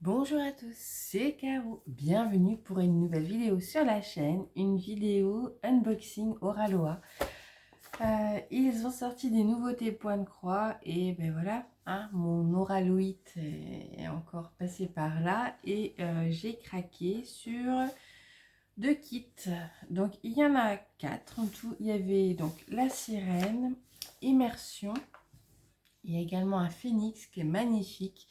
Bonjour à tous, c'est Caro. Bienvenue pour une nouvelle vidéo sur la chaîne, une vidéo unboxing Oraloa. Ils ont sorti des nouveautés point de croix et ben voilà, mon Oraloïd est encore passé par là et j'ai craqué sur deux kits. Donc il y en a 4 en tout. Il y avait donc la sirène, immersion. Il y a également un phénix qui est magnifique.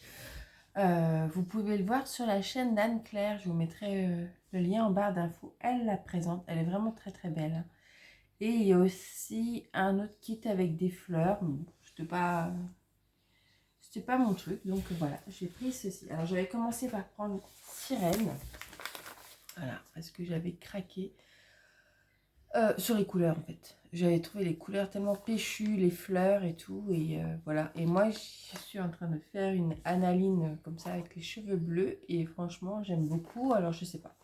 Vous pouvez le voir sur la chaîne d'Anne-Claire. Je vous mettrai le lien en barre d'infos. Elle la présente. Elle est vraiment très très belle. Et il y a aussi un autre kit avec des fleurs. Bon, c'était pas mon truc. Donc voilà, j'ai pris ceci. Alors j'avais commencé par prendre Sirène. Voilà, parce que j'avais craqué sur les couleurs en fait. J'avais trouvé les couleurs tellement péchues, les fleurs et tout. Et voilà. Et moi, je suis en train de faire une analine comme ça avec les cheveux bleus. Et franchement, j'aime beaucoup. Alors, je sais pas.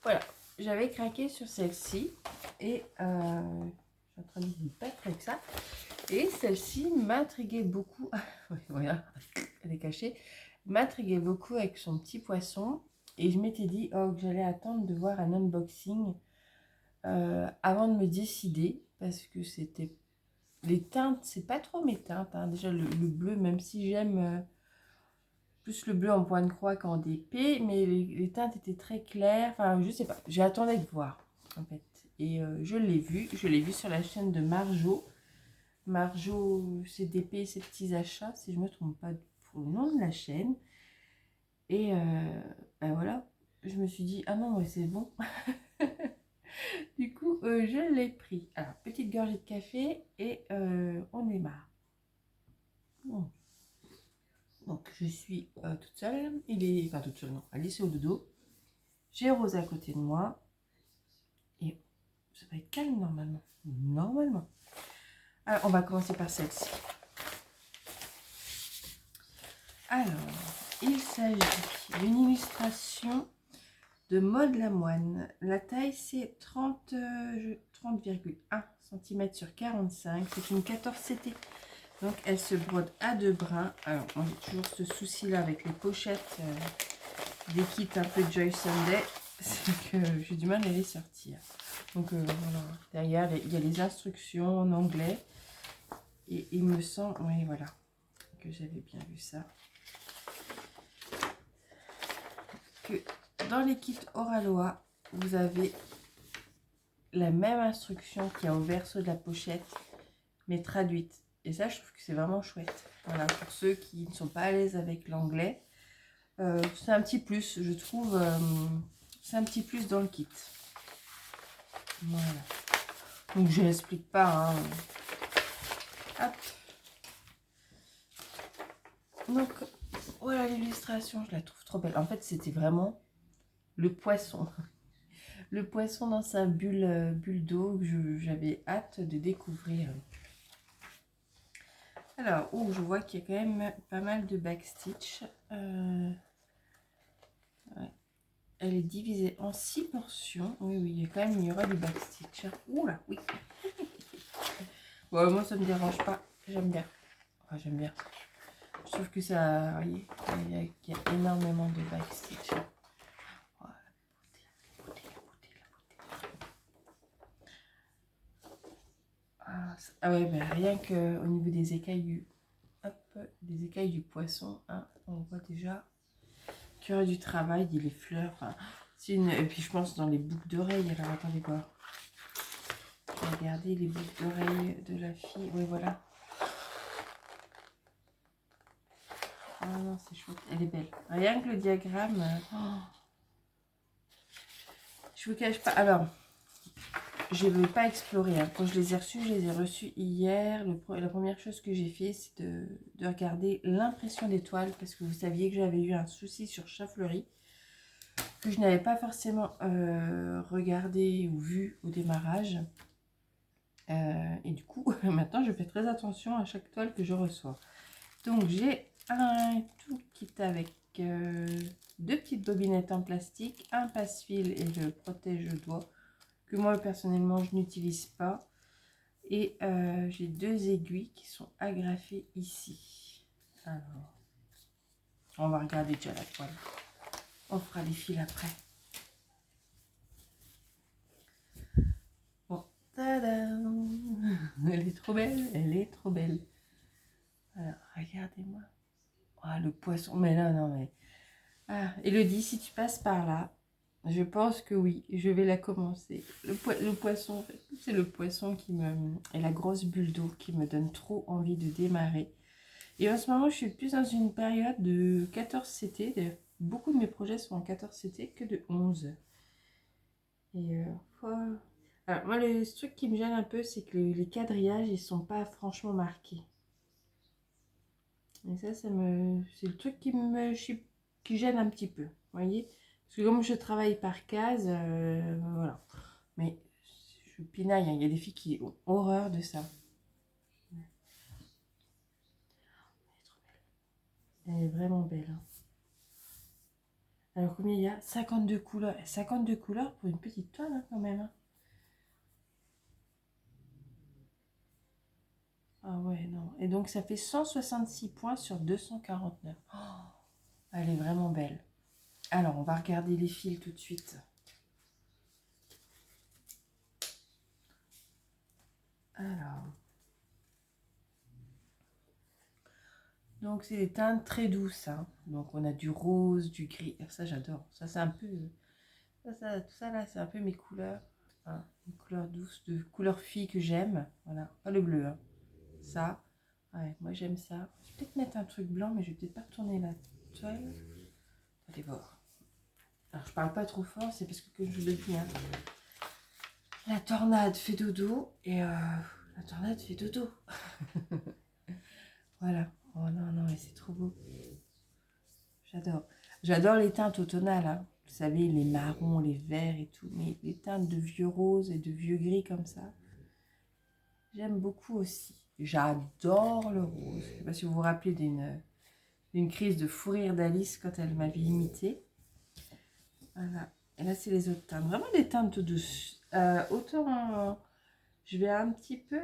Voilà. J'avais craqué sur celle-ci. Et je suis en train de me battre avec ça. Et celle-ci m'intriguait beaucoup. Voilà. Elle est cachée. M'intriguait beaucoup avec son petit poisson. Et je m'étais dit que j'allais attendre de voir un unboxing avant de me décider, parce que c'était les teintes, c'est pas trop mes teintes, hein. Déjà le bleu, même si j'aime plus le bleu en point de croix qu'en DP, mais les teintes étaient très claires. Enfin, je sais pas, j'ai attendu de voir en fait. Et je l'ai vu sur la chaîne de Marjo CDP, ses petits achats, si je me trompe pas pour le nom de la chaîne. Et ben voilà, je me suis dit ah non mais c'est bon. Du coup, je l'ai pris. Alors, petite gorgée de café et on démarre. Bon. Donc, je suis toute seule. Enfin, toute seule, non. Alice est au dodo. J'ai Rose à côté de moi. Et ça va être calme normalement. Normalement. Alors, on va commencer par celle-ci. Alors, il s'agit d'une illustration de Maud Lamoine. La taille, c'est 30,1 cm sur 45. C'est une 14 CT. Donc elle se brode à deux brins. Alors moi j'ai toujours ce souci là avec les pochettes des kits un peu Joy Sunday, c'est que j'ai du mal à les sortir. Donc voilà, derrière il y a les instructions en anglais. Et il me semble, oui voilà, que j'avais bien vu ça. Que dans les kits Oraloa, vous avez la même instruction qu'il y a au verso de la pochette, mais traduite. Et ça je trouve que c'est vraiment chouette. Voilà, pour ceux qui ne sont pas à l'aise avec l'anglais. C'est un petit plus, je trouve. C'est un petit plus dans le kit. Voilà. Donc je n'explique pas. Hein. Hop. Donc voilà l'illustration, je la trouve trop belle. En fait, c'était vraiment le poisson. Le poisson dans sa bulle d'eau que j'avais hâte de découvrir. Alors, je vois qu'il y a quand même pas mal de backstitch. Ouais. Elle est divisée en 6 portions. Oui, il y a quand même, il y aura du backstitch. Oula, oui. Bon, moi, ça me dérange pas. J'aime bien. Enfin, j'aime bien. Je trouve que ça, vous voyez, il y a énormément de backstitch. Voilà, la beauté. Ah ouais, ben rien qu'au niveau des écailles du poisson, hein, on voit déjà qu'il y aurait du travail et les fleurs. Enfin, et puis je pense dans les boucles d'oreilles. Alors attendez voir. Je vais regarder les boucles d'oreilles de la fille. Oui, voilà. Ah non, c'est chouette. Elle est belle. Rien que le diagramme. Je vous cache pas. Alors, je ne vais pas explorer. Hein. Quand je les ai reçus hier. La première chose que j'ai fait, c'est de regarder l'impression d'étoiles. Parce que vous saviez que j'avais eu un souci sur Chafleury. Que je n'avais pas forcément regardé ou vu au démarrage. Et du coup, maintenant, je fais très attention à chaque toile que je reçois. Donc, j'ai un tout kit avec deux petites bobinettes en plastique, un passe-fil et le protège-doigt que moi, personnellement, je n'utilise pas. Et j'ai deux aiguilles qui sont agrafées ici. Alors, On va regarder déjà la toile. On fera les fils après. Bon, tadam! Elle est trop belle, elle est trop belle. Alors, regardez-moi. Ah, le poisson, mais là, non, mais... Ah, Elodie, si tu passes par là, je pense que oui, je vais la commencer. Le poisson, en fait, c'est le poisson qui me... et la grosse bulle d'eau qui me donne trop envie de démarrer. Et en ce moment, je suis plus dans une période de 14 CT. D'ailleurs, beaucoup de mes projets sont en 14 CT que de 11. Et alors, moi, le truc qui me gêne un peu, c'est que les quadrillages, ils sont pas franchement marqués. Et ça c'est le truc qui gêne un petit peu. Vous voyez? Parce que comme je travaille par case, voilà. Mais je pinaille, hein. Il y a des filles qui ont horreur de ça. Elle est vraiment belle. Hein. Alors combien il y a? 52 couleurs. 52 couleurs pour une petite toile hein, quand même. Hein. Ah ouais, non. Et donc ça fait 166 points sur 249. Oh, elle est vraiment belle. Alors on va regarder les fils tout de suite. Alors. Donc c'est des teintes très douces. Hein. Donc on a du rose, du gris. Ça j'adore. Ça c'est un peu... tout ça là c'est un peu mes couleurs. Hein. Une couleur douce, de couleur fille que j'aime. Voilà. Pas le bleu. Hein. Ça. Ouais, moi j'aime ça. Je vais peut-être mettre un truc blanc mais je vais peut-être pas retourner la toile. Allez voir. Alors je parle pas trop fort. C'est parce que comme je le dis. Hein, la tornade fait dodo. Et la tornade fait dodo. Voilà. Oh non, non, et c'est trop beau. J'adore. J'adore les teintes automnales, hein. Vous savez, les marrons, les verts et tout. Mais les teintes de vieux rose et de vieux gris comme ça, j'aime beaucoup aussi. J'adore le rose. Je ne sais pas si vous vous rappelez d'une crise de fou rire d'Alice quand elle m'avait imité. Voilà. Et là, c'est les autres teintes. Vraiment des teintes douces. Autant je vais un petit peu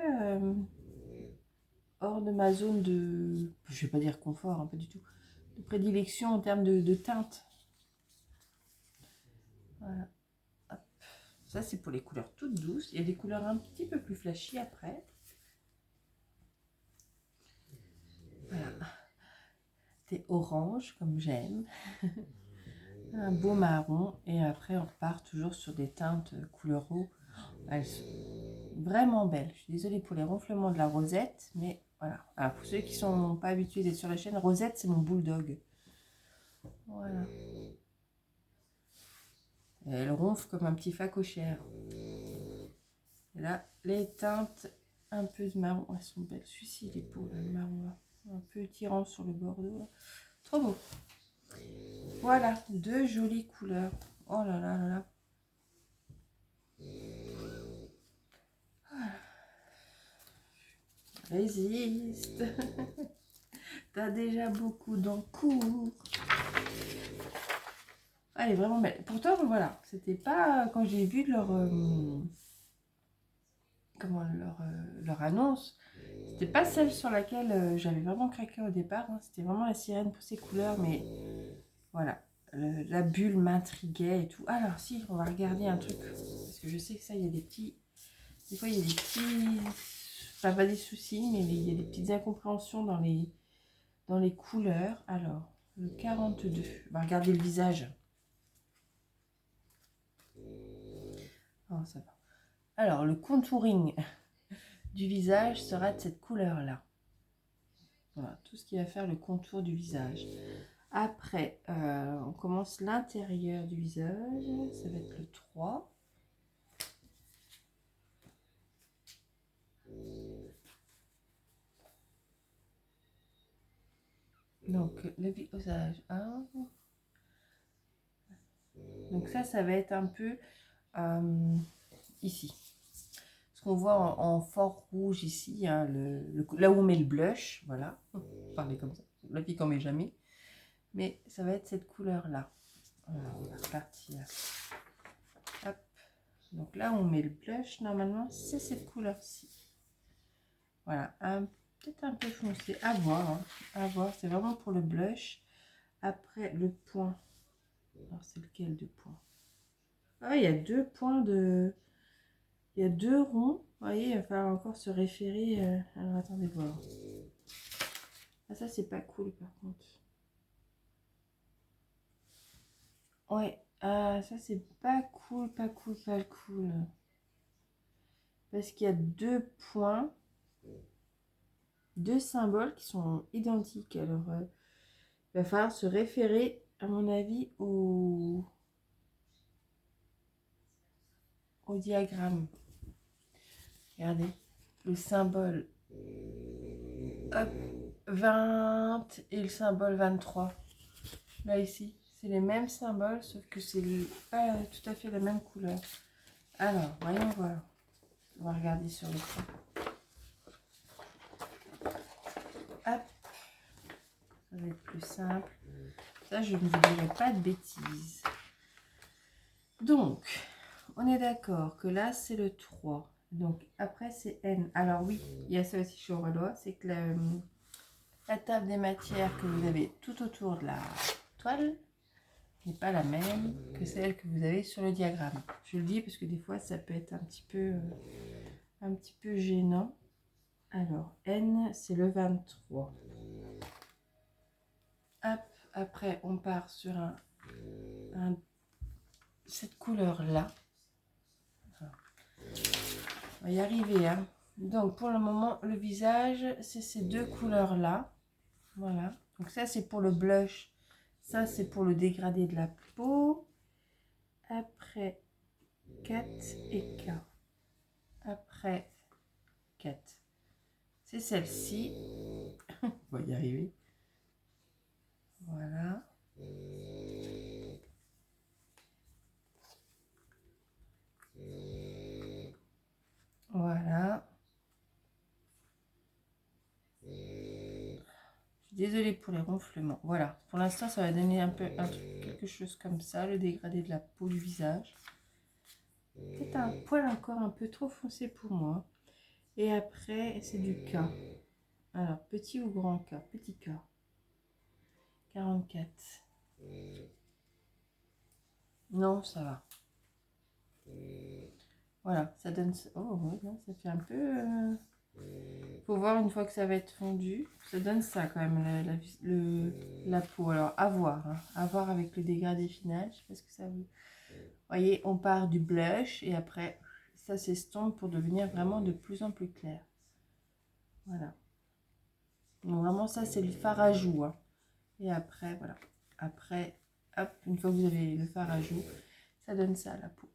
hors de ma zone de... Je ne vais pas dire confort, hein, pas du tout. De prédilection en termes de teintes. Voilà. Hop. Ça, c'est pour les couleurs toutes douces. Il y a des couleurs un petit peu plus flashy après. Voilà. Des orange, comme j'aime. Un beau marron. Et après, on repart toujours sur des teintes couleur eau. Elles sont vraiment belles. Je suis désolée pour les ronflements de la rosette. Mais voilà. Alors, pour ceux qui ne sont pas habitués d'être sur la chaîne, Rosette, c'est mon bulldog. Voilà. Et elle ronfle comme un petit phacochère. Et là, les teintes un peu de marron. Elles sont belles. Celui-ci, il est beau, là, le marron. Là. Un peu tirant sur le bordeaux. Là. Trop beau. Voilà, deux jolies couleurs. Oh là là là là. Voilà. Résiste. T'as déjà beaucoup d'encours. Elle est vraiment belle. Pourtant, voilà, c'était pas quand j'ai vu leur leur annonce. C'était pas celle sur laquelle j'avais vraiment craqué au départ. Hein. C'était vraiment la sirène pour ses couleurs, mais voilà. La bulle m'intriguait et tout. Alors, si, on va regarder un truc. Parce que je sais que ça, il y a des petits... Des fois, il y a des petits... Enfin, pas des soucis, mais il y a des petites incompréhensions dans les couleurs. Alors, le 42. On va regarder le visage. Oh, ça va. Alors, le contouring du visage sera de cette couleur-là. Voilà, tout ce qui va faire le contour du visage. Après, on commence l'intérieur du visage. Ça va être le 3. Donc, le visage 1. Donc ça va être un peu ici. Ce qu'on voit en fort rouge ici, hein, là où on met le blush, voilà. Parler comme ça, la fille qu'on met jamais. Mais ça va être cette couleur-là. Voilà, on va repartir. Hop. Donc là, on met le blush, normalement, c'est cette couleur-ci. Voilà, peut-être un peu foncé, à voir. Hein, à voir, c'est vraiment pour le blush. après le point. Alors, c'est lequel de point? Ah, il y a 2 points de... Il y a 2 ronds. Vous voyez, il va falloir encore se référer. Alors, attendez voir. Ah, ça, c'est pas cool, par contre. Ouais. Ah, ça, c'est pas cool, pas cool, pas cool. Parce qu'il y a 2 points. 2 symboles qui sont identiques. Alors, il va falloir se référer, à mon avis, au diagramme. Regardez, le symbole hop, 20 et le symbole 23. Là, ici, c'est les mêmes symboles, sauf que c'est pas tout à fait la même couleur. Alors, voyons voir. On va regarder sur l'écran. Hop, ça va être plus simple. Ça, je ne vous dirai pas de bêtises. Donc, on est d'accord que là, c'est le 3. Donc, après, c'est N. Alors, oui, il y a ça aussi chez Oralois. C'est que la table des matières que vous avez tout autour de la toile n'est pas la même que celle que vous avez sur le diagramme. Je le dis parce que des fois, ça peut être un petit peu gênant. Alors, N, c'est le 23. Hop, après, on part sur cette couleur-là. On va y arriver, hein. Donc, pour le moment, le visage, c'est ces 2 couleurs-là. Voilà. Donc, ça, c'est pour le blush. Ça, c'est pour le dégradé de la peau. Après, 4 et K. Après, 4. C'est celle-ci. On va y arriver. Voilà. Voilà. Je suis désolée pour les ronflements. Voilà. Pour l'instant, ça va donner un peu quelque chose comme ça, le dégradé de la peau du visage. C'est un poil encore un peu trop foncé pour moi. Et après, c'est du K. Alors, petit ou grand K? Petit K. 44. Non, ça va. Voilà, ça donne... Oh, ouais, ça fait un peu... Faut voir une fois que ça va être fondu. Ça donne ça quand même, la peau. Alors, à voir. Hein. À voir avec le dégradé final. Je sais pas ce que ça veut... Vous voyez, on part du blush et après, ça s'estompe pour devenir vraiment de plus en plus clair. Voilà. Donc, vraiment, ça, c'est le fard à joues. Hein. Et après, voilà. Après, hop, une fois que vous avez le fard à joues, ça donne ça à la peau.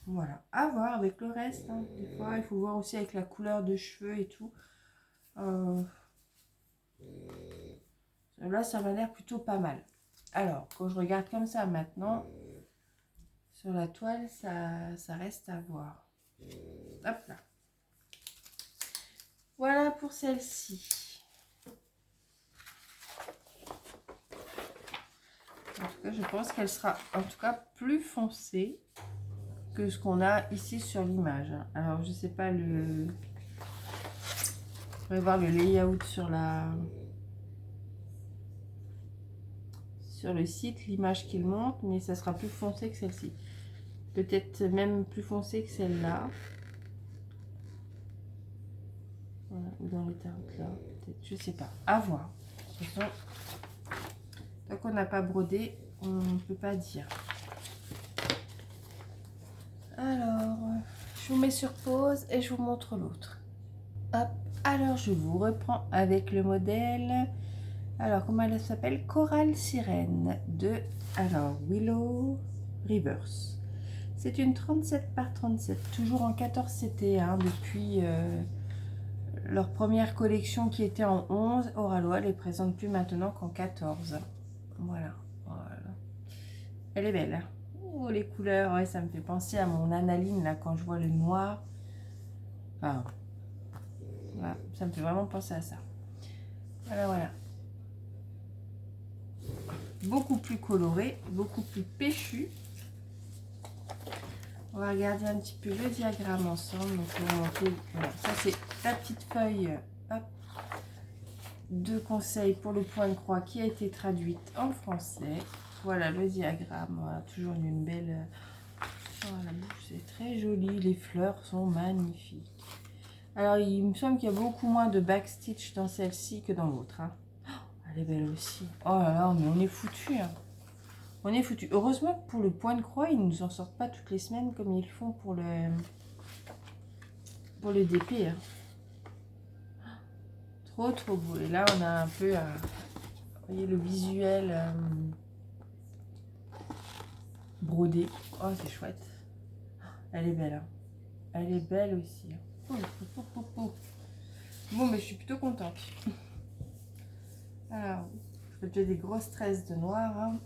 Voilà, à voir avec le reste. Hein. Des fois, il faut voir aussi avec la couleur de cheveux et tout. Là, ça m'a l'air plutôt pas mal. Alors, quand je regarde comme ça maintenant, sur la toile, ça reste à voir. Hop là. Voilà pour celle-ci. En tout cas, je pense qu'elle sera en tout cas plus foncée que ce qu'on a ici sur l'image. Alors, je sais pas le... On va voir le layout sur le site, l'image qu'il montre, mais ça sera plus foncé que celle-ci. Peut-être même plus foncé que celle-là. Voilà, ou dans les teintes là, peut-être, je sais pas. À voir. De toute façon, tant qu'on n'a pas brodé, on ne peut pas dire. Alors, je vous mets sur pause et je vous montre l'autre. Hop, alors je vous reprends avec le modèle. Alors, comment elle s'appelle? Coral Sirène de Willow Rivers. C'est une 37 par 37, toujours en 14 CT, hein, depuis leur première collection qui était en 11. Oralois les présente plus maintenant qu'en 14. Voilà, voilà. Elle est belle. Hein. Oh, les couleurs, ouais, ça me fait penser à mon analine, là, quand je vois le noir. Enfin, voilà, ça me fait vraiment penser à ça. Voilà, voilà. Beaucoup plus coloré, beaucoup plus péchu. On va regarder un petit peu le diagramme ensemble. Donc, voilà, ça c'est la petite feuille. Hop. de conseils pour le point de croix qui a été traduite en français. Voilà le diagramme, voilà, toujours une belle... Oh, la bouche c'est très joli, les fleurs sont magnifiques. Alors il me semble qu'il y a beaucoup moins de backstitch dans celle-ci que dans l'autre. Hein. Oh, elle est belle aussi. Oh là là, mais on est foutu. Hein. On est foutu. Heureusement que pour le point de croix, ils ne nous en sortent pas toutes les semaines comme ils font pour le DP. Hein. Trop beau. Et là, on a un peu, vous voyez, le visuel brodé. Oh, c'est chouette. Elle est belle. Hein. Elle est belle aussi. Hein. Bon, mais je suis plutôt contente. Alors, je fais déjà des grosses tresses de noir. Hein.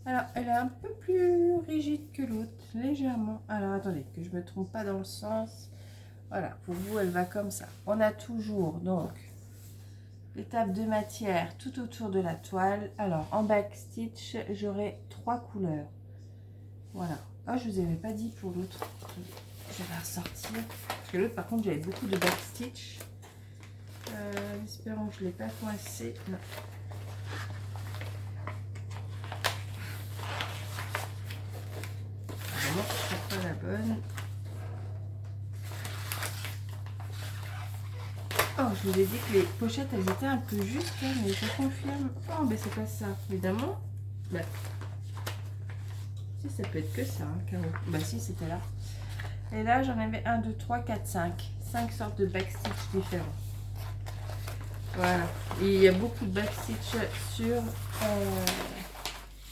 Alors, elle est un peu plus rigide que l'autre, légèrement. Alors, attendez, que je ne me trompe pas dans le sens. Voilà, pour vous, elle va comme ça. On a toujours, donc, l'étape de matière tout autour de la toile. Alors, en backstitch, j'aurai 3 couleurs. Voilà. Ah, je ne vous avais pas dit pour l'autre. Je vais la ressortir. Parce que l'autre, par contre, j'avais beaucoup de backstitch. Espérons que je ne l'ai pas coincé. Non. Vraiment, c'est pas la bonne. Oh, je vous ai dit que les pochettes, elles étaient un peu justes, hein, mais je confirme. Oh, ben c'est pas ça, évidemment. Bah, si, ça peut être que ça, hein, Caro. Bah si, c'était là. Et là, j'en avais 1, 2, 3, 4, 5. 5 sortes de backstitch différents. Voilà. Et il y a beaucoup de backstitch sur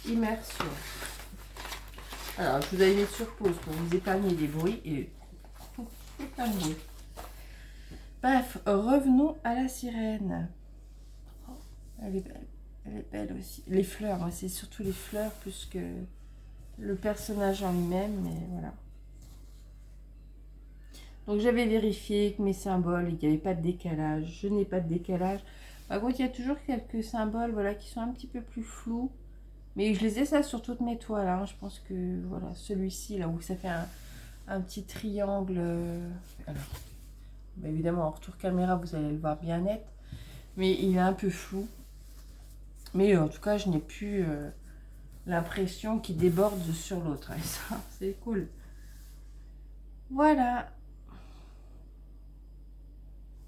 immersion. Alors, je vous avais mis sur pause pour vous épargner des bruits et pas de bruit. Bref, revenons à la sirène. Oh, elle est belle. Elle est belle aussi. Les fleurs, hein, c'est surtout les fleurs plus que le personnage en lui-même, mais voilà. Donc j'avais vérifié que mes symboles, il n'y avait pas de décalage. Je n'ai pas de décalage. Par contre, il y a toujours quelques symboles, voilà, qui sont un petit peu plus flous. Mais je les ai ça sur toutes mes toiles. Hein. Je pense que voilà, celui-ci, là où ça fait un petit triangle. Alors, bah, évidemment, en retour caméra, vous allez le voir bien net. Mais il est un peu flou. Mais en tout cas, je n'ai plus l'impression qu'il déborde sur l'autre. Et ça, c'est cool. Voilà.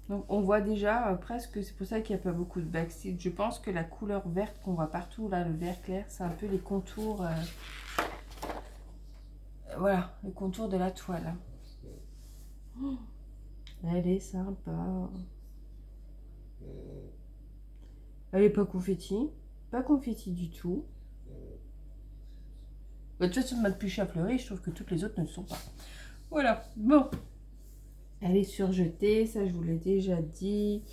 Donc on voit déjà presque, c'est pour ça qu'il n'y a pas beaucoup de backstitch. Je pense que la couleur verte qu'on voit partout, là, le vert clair, c'est un peu les contours. Voilà, le contour de la toile. Oh, elle est sympa. Elle n'est pas confetti. Pas confetti du tout. De toute façon, ma pluche à fleurir, je trouve que toutes les autres ne le sont pas. Voilà, bon. Elle est surjetée, ça je vous l'ai déjà dit.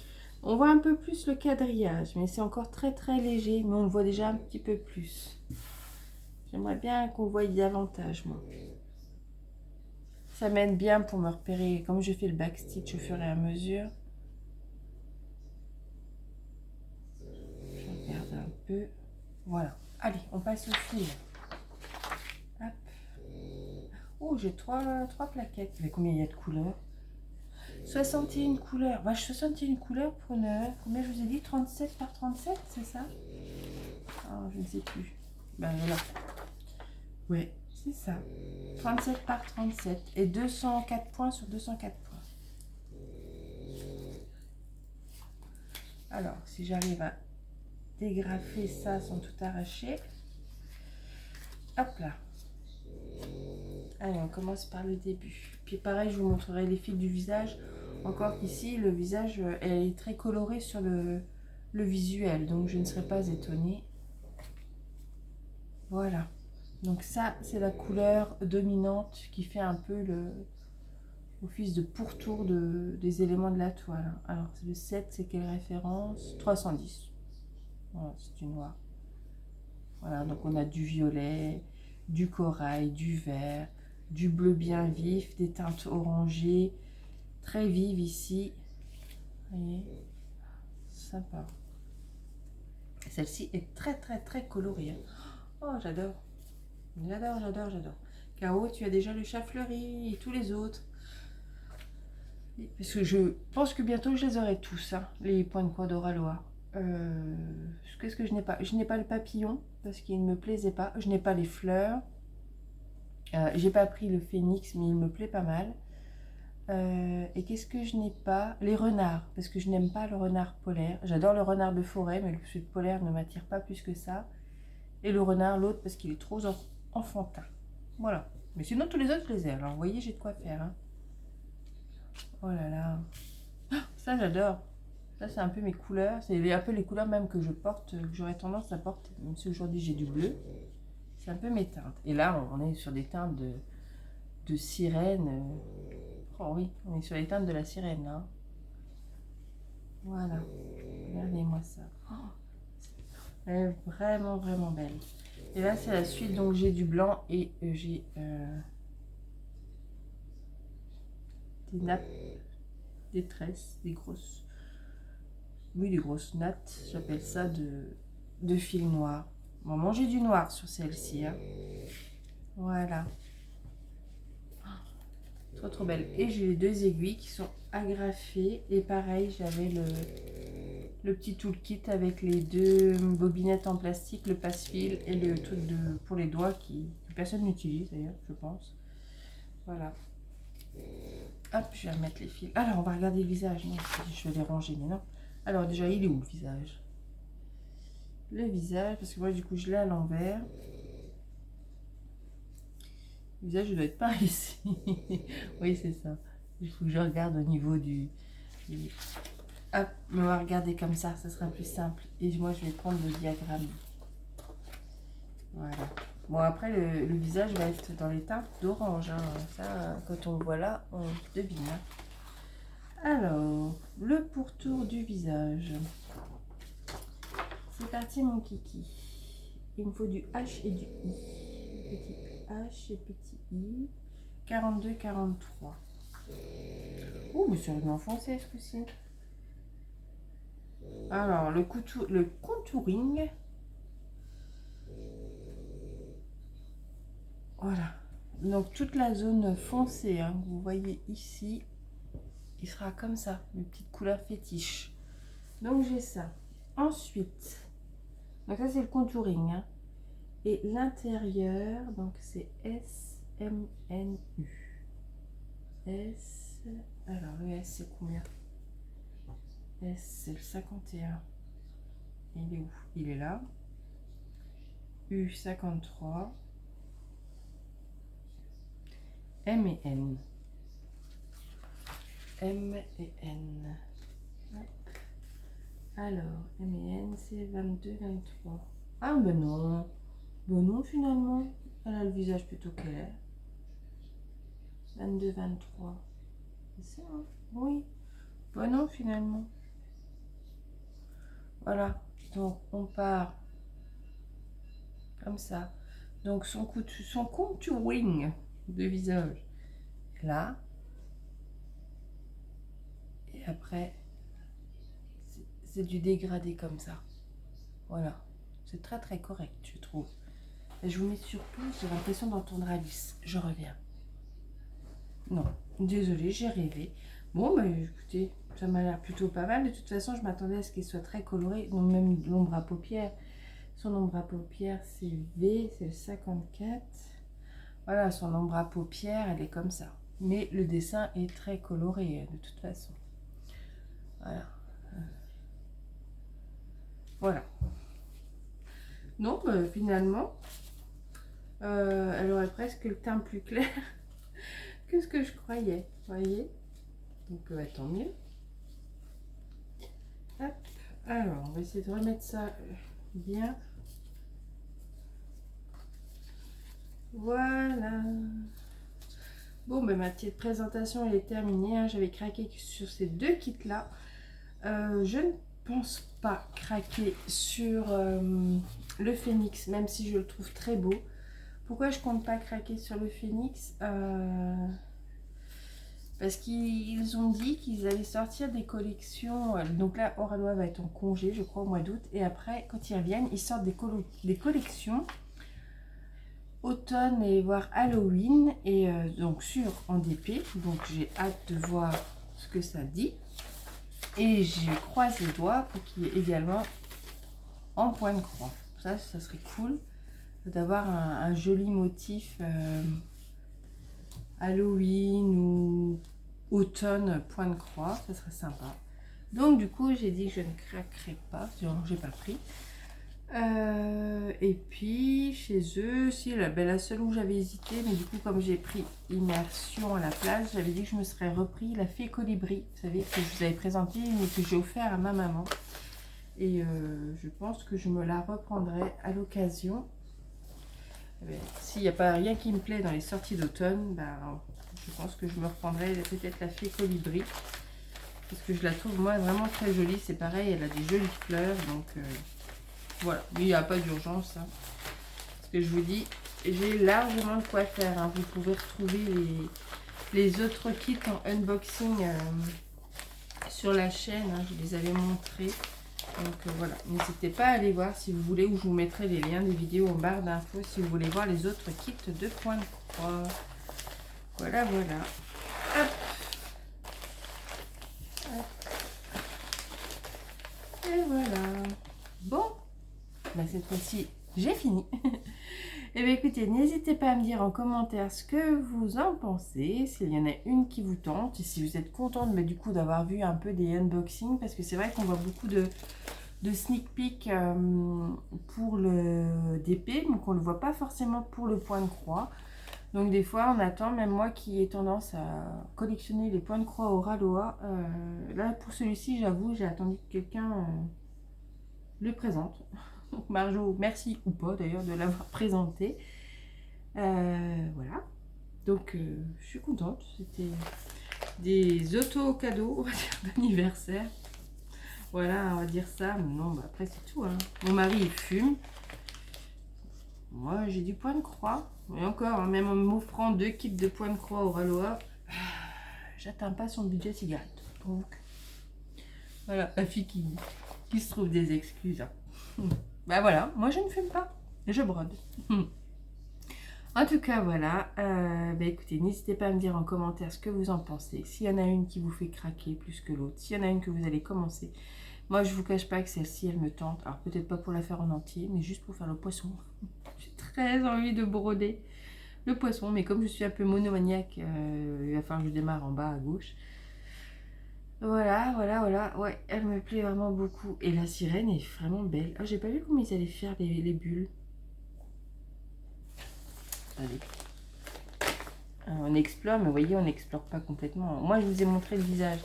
On voit un peu plus le quadrillage, mais c'est encore très léger, mais on le voit déjà un petit peu plus. J'aimerais bien qu'on voie davantage, moi. Ça m'aide bien pour me repérer, comme je fais le backstitch au fur et à mesure. Je regarde un peu. Voilà. Allez, on passe au fil. Hop. Oh, j'ai trois plaquettes. Mais combien il y a de couleurs? 61 couleurs. Bah, 61 couleurs pour une... Combien je vous ai dit? 37 par 37, c'est ça? Oh, je ne sais plus. Ben voilà. Ouais, c'est ça. 37 par 37. Et 204 points sur 204 points. Alors, si j'arrive à dégrafer ça sans tout arracher. Hop là. Allez, on commence par le début. Puis pareil, je vous montrerai les fils du visage. Encore qu'ici, le visage est très coloré sur le visuel. Donc, je ne serai pas étonnée. Voilà. Donc ça, c'est la couleur dominante qui fait un peu l'office de pourtour des éléments de la toile. Alors, le 7, c'est quelle référence? 310. Voilà, c'est du noir. Voilà, donc on a du violet, du corail, du vert, du bleu bien vif, des teintes orangées, très vives ici. Vous voyez, sympa. Celle-ci est très colorée. Oh, j'adore. J'adore. Caro, tu as déjà le chat fleuri et tous les autres. Parce que je pense que bientôt je les aurai tous, hein, les points de croix d'Oralois. Qu'est-ce que je n'ai pas? Je n'ai pas le papillon parce qu'il ne me plaisait pas. Je n'ai pas les fleurs. J'ai pas pris le phénix, mais il me plaît pas mal. Et qu'est-ce que je n'ai pas? Les renards, parce que je n'aime pas le renard polaire. J'adore le renard de forêt, mais le sud polaire ne m'attire pas plus que ça. Et le renard, l'autre, parce qu'il est trop enfantin. Voilà. Mais sinon, tous les autres, je les ai. Alors, vous voyez, j'ai de quoi faire. Hein. Oh là là. Ça, j'adore. Ça, c'est un peu mes couleurs. C'est un peu les couleurs même que je porte, que j'aurais tendance à porter. Même si aujourd'hui, j'ai du bleu. C'est un peu mes teintes. Et là, on est sur des teintes de sirène. Oh oui, on est sur les teintes de la sirène, là. Voilà. Regardez-moi ça. Oh, elle est vraiment, vraiment belle. Et là, c'est la suite. Donc, j'ai du blanc et j'ai des nappes, des tresses, des grosses. Oui, des grosses nattes. J'appelle ça de fil noir. Bon, j'ai du noir sur celle-ci. Hein. Voilà. Trop, trop belle. Et j'ai les deux aiguilles qui sont agrafées. Et pareil, j'avais le petit toolkit avec les deux bobinettes en plastique, le passe-fil et le truc pour les doigts que personne n'utilise d'ailleurs, je pense. Voilà. Hop, je vais remettre les fils. Alors, on va regarder le visage. Non, je vais les ranger, mais non. Alors, déjà, il est où le visage? Le visage, parce que moi, du coup, je l'ai à l'envers. Le visage, je dois être par ici. Oui, c'est ça. Il faut que je regarde au niveau du... Hop, on va regarder comme ça sera plus simple. Et moi, je vais prendre le diagramme. Voilà. Bon, après, le visage va être dans les teintes d'orange. Hein. Ça, quand on le voit là, on devine. Hein. Alors, le pourtour du visage. C'est parti, mon kiki. Il me faut du H et du I. Petit H et petit I. 42, 43. Oh, mais c'est vraiment foncé ce coup-ci. Alors, le contouring. Voilà. Donc, toute la zone foncée, hein, que vous voyez ici, il sera comme ça, une petite couleur fétiche. Donc, j'ai ça. Ensuite, donc ça, c'est le contouring. Hein. Et l'intérieur, donc c'est SMNU. S. Alors, le S, c'est combien? S, c'est le 51. Il est où? Il est là. U, 53. M et N. M et N. Hop. Alors, M et N, c'est 22, 23. Ah, ben non. Ben non, finalement. Elle a le visage plutôt clair. 22, 23. C'est ça, hein? Oui. Ben non, finalement. Voilà. Donc, on part comme ça. Donc, son contouring de visage. Là. Et après, c'est du dégradé comme ça. Voilà. C'est très, très correct, je trouve. Et je vous mets sur pause. J'ai l'impression d'entendre Alice. Je reviens. Non, désolée, j'ai rêvé. Bon, bah écoutez, ça m'a l'air plutôt pas mal. De toute façon, je m'attendais à ce qu'il soit très coloré. Donc, même l'ombre à paupières. Son ombre à paupières, c'est V, c'est le 54. Voilà, son ombre à paupières, elle est comme ça. Mais le dessin est très coloré, de toute façon. Voilà. Voilà. Donc, finalement, elle aurait presque le teint plus clair que ce que je croyais. Vous voyez? Donc, tant mieux. Hop. Alors, on va essayer de remettre ça bien. Voilà. Bon, ben, ma petite présentation elle est terminée. Hein. J'avais craqué sur ces deux kits-là. Je ne pense pas craquer sur le phénix, même si je le trouve très beau. Pourquoi je compte pas craquer sur le phénix? Parce qu'ils ont dit qu'ils allaient sortir des collections. Donc là, Oralois va être en congé, je crois, au mois d'août. Et après, quand ils reviennent, ils sortent des collections automne et voire Halloween. Et donc sur en DP. Donc j'ai hâte de voir ce que ça dit. Et je croise les doigts pour qu'il y ait également en point de croix. Ça serait cool d'avoir un joli motif Halloween ou automne point de croix. Ça serait sympa. Donc du coup, j'ai dit que je ne craquerai pas. J'ai pas pris. Et puis chez eux, si la seule où j'avais hésité, mais du coup comme j'ai pris immersion à la place, j'avais dit que je me serais repris la fée colibri, vous savez, que je vous avais présenté mais que j'ai offert à ma maman. Et je pense que je me la reprendrai à l'occasion. S'il n'y a pas rien qui me plaît dans les sorties d'automne, ben, je pense que je me reprendrai peut-être la fée colibri. Parce que je la trouve moi vraiment très jolie, c'est pareil, elle a des jolies fleurs, donc... voilà, mais il n'y a pas d'urgence. Hein. Parce que je vous dis, j'ai largement de quoi faire. Hein. Vous pouvez retrouver les autres kits en unboxing sur la chaîne. Hein. Je les avais montrés. Donc voilà, n'hésitez pas à aller voir si vous voulez, ou je vous mettrai les liens des vidéos en barre d'infos si vous voulez voir les autres kits de point de croix. Voilà, voilà. Hop. Hop. Et voilà. Bon. Bah, cette fois-ci, j'ai fini. Et bien écoutez, n'hésitez pas à me dire en commentaire ce que vous en pensez, s'il y en a une qui vous tente, et si vous êtes contente du coup d'avoir vu un peu des unboxings, parce que c'est vrai qu'on voit beaucoup de sneak peek pour le DP, donc on ne le voit pas forcément pour le point de croix. Donc des fois on attend, même moi qui ai tendance à collectionner les points de croix au Ralois, là pour celui-ci j'avoue j'ai attendu que quelqu'un le présente. Donc Marjo, merci ou pas d'ailleurs de l'avoir présenté. Voilà. Donc je suis contente. C'était des auto-cadeaux d'anniversaire. Voilà, on va dire ça. Mais non, bah, après c'est tout. Hein. Mon mari il fume. Moi j'ai du point de croix. Et encore, hein, même en m'offrant 2 kits de point de croix au Ralois, j'atteins pas son budget cigarette. Donc voilà, la fille qui se trouve des excuses. Hein. Bah voilà, moi je ne fume pas, je brode. En tout cas voilà, bah écoutez, n'hésitez pas à me dire en commentaire ce que vous en pensez. S'il y en a une qui vous fait craquer plus que l'autre, s'il y en a une que vous allez commencer. Moi je vous cache pas que celle-ci elle me tente. Alors peut-être pas pour la faire en entier, mais juste pour faire le poisson. J'ai très envie de broder le poisson, mais comme je suis un peu monomaniaque, il va falloir que je démarre en bas à gauche. Voilà, voilà, voilà. Ouais, elle me plaît vraiment beaucoup. Et la sirène est vraiment belle. Ah, j'ai pas vu comment ils allaient faire les bulles. Allez. On explore, mais vous voyez, on n'explore pas complètement. Moi, je vous ai montré le visage.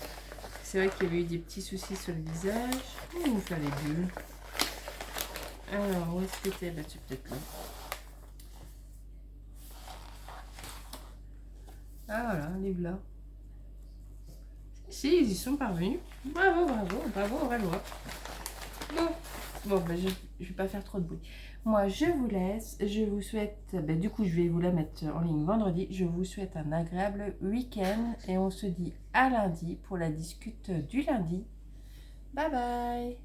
C'est vrai qu'il y avait eu des petits soucis sur le visage. On va vous faire les bulles. Alors, où est-ce que c'était? Bah, c'est peut-être là. Ah, voilà, les là. Si, ils y sont parvenus. Bravo, bravo, bravo, bravo. Bon bah, je ne vais pas faire trop de bruit. Moi, je vous laisse. Je vous souhaite... Bah, du coup, je vais vous la mettre en ligne vendredi. Je vous souhaite un agréable week-end. Et on se dit à lundi pour la discute du lundi. Bye bye.